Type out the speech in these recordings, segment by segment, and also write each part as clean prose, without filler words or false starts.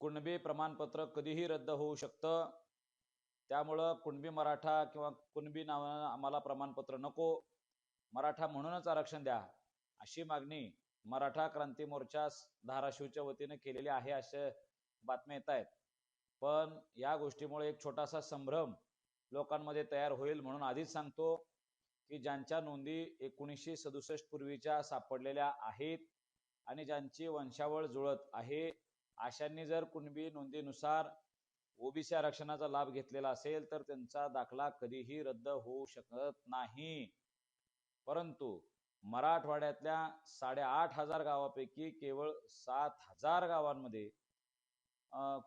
कुणबी प्रमाणपत्र कधीही रद्द होऊ शकतं. त्यामुळं कुणबी मराठा किंवा कुणबी नावानं आम्हाला प्रमाणपत्र नको, मराठा म्हणूनच आरक्षण द्या, अशी मागणी मराठा क्रांती मोर्चा धाराशिवच्या वतीने केलेली आहे असे बातम्या येत आहेत. पण या गोष्टीमुळे एक छोटासा संभ्रम लोकांमध्ये तयार होईल म्हणून आधीच सांगतो की ज्यांच्या नोंदी 1967 पूर्वीच्या सापडलेल्या आहेत आणि ज्यांची वंशावळ जुळत आहे अशांनी जर कुणबी नोंदीनुसार ओबीसी आरक्षणाचा लाभ घेतलेला असेल तर त्यांचा दाखला कधीही रद्द होऊ शकत नाही. परंतु मराठवाड्यातल्या 8,500 गावापैकी केवळ 7,000 गावांमध्ये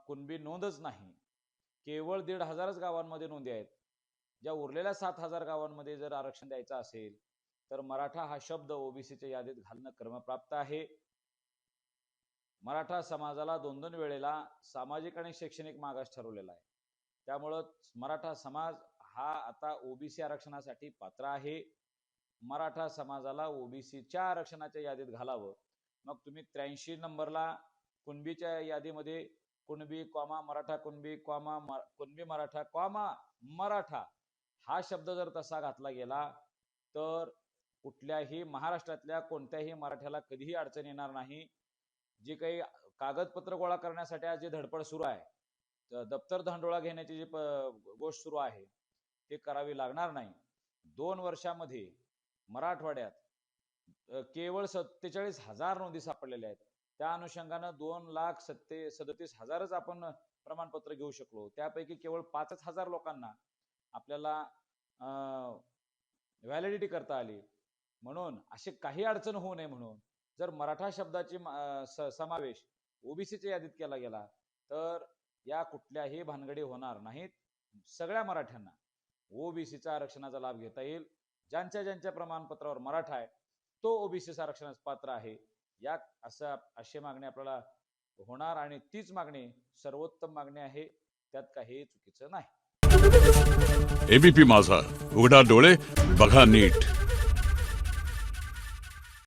कुणबी नोंदच नाही. केवळ 1,500च गावांमध्ये नोंदी आहेत. ज्या उरलेल्या 7,000 गावांमध्ये जर आरक्षण द्यायचं असेल तर मराठा हा शब्द ओबीसीच्या यादीत घालणं क्रमप्राप्त आहे. मराठा समाजाला 2-2 वेळेला सामाजिक आणि शैक्षणिक मागास ठरवलेला आहे. त्यामुळं मराठा समाज हा आता ओबीसी आरक्षणासाठी पात्र आहे. मराठा समाजाला ओबीसीच्या आरक्षणाच्या यादीत घालावं. मग तुम्ही 83 नंबरला कुणबीच्या यादीमध्ये Kunbi comma Maratha Kunbi comma Kunbi Maratha comma Maratha हा शब्द जर तसा घातला गेला तर कुठल्याही महाराष्ट्रातल्या कोणत्याही मराठ्याला कधीही अडचण येणार नाही. जी काही कागदपत्र गोळा करण्यासाठी आज जी धडपड सुरू आहे, दप्तर धांडोळा घेण्याची जी गोष्ट सुरू आहे ते करावी लागणार नाही. 2 वर्षामध्ये मराठवाड्यात केवळ 47,000 नोंदी सापडलेल्या आहेत. त्या अनुषंगानं 2,37,000च आपण प्रमाणपत्र घेऊ शकलो. त्यापैकी केवळ 5,000 लोकांना आपल्याला व्हॅलिडिटी करता आली. म्हणून अशी काही अडचण होऊ नये म्हणून जर मराठा शब्दाची समावेश ओबीसीच्या यादीत केला गेला तर या कुठल्याही भानगडी होणार नाहीत. सगळ्या मराठ्यांना ओबीसीच्या आरक्षणाचा लाभ घेता येईल. ज्यांच्या ज्यांच्या प्रमाणपत्रावर मराठा आहे तो ओबीसी आरक्षणास पात्र आहे. या अशी मागणी आपल्याला होणार आणि तीच मागणी सर्वोत्तम मागणी आहे. त्यात काही चुकीचं नाही. एबीपी माझा, उघडा डोळे बघा नीट.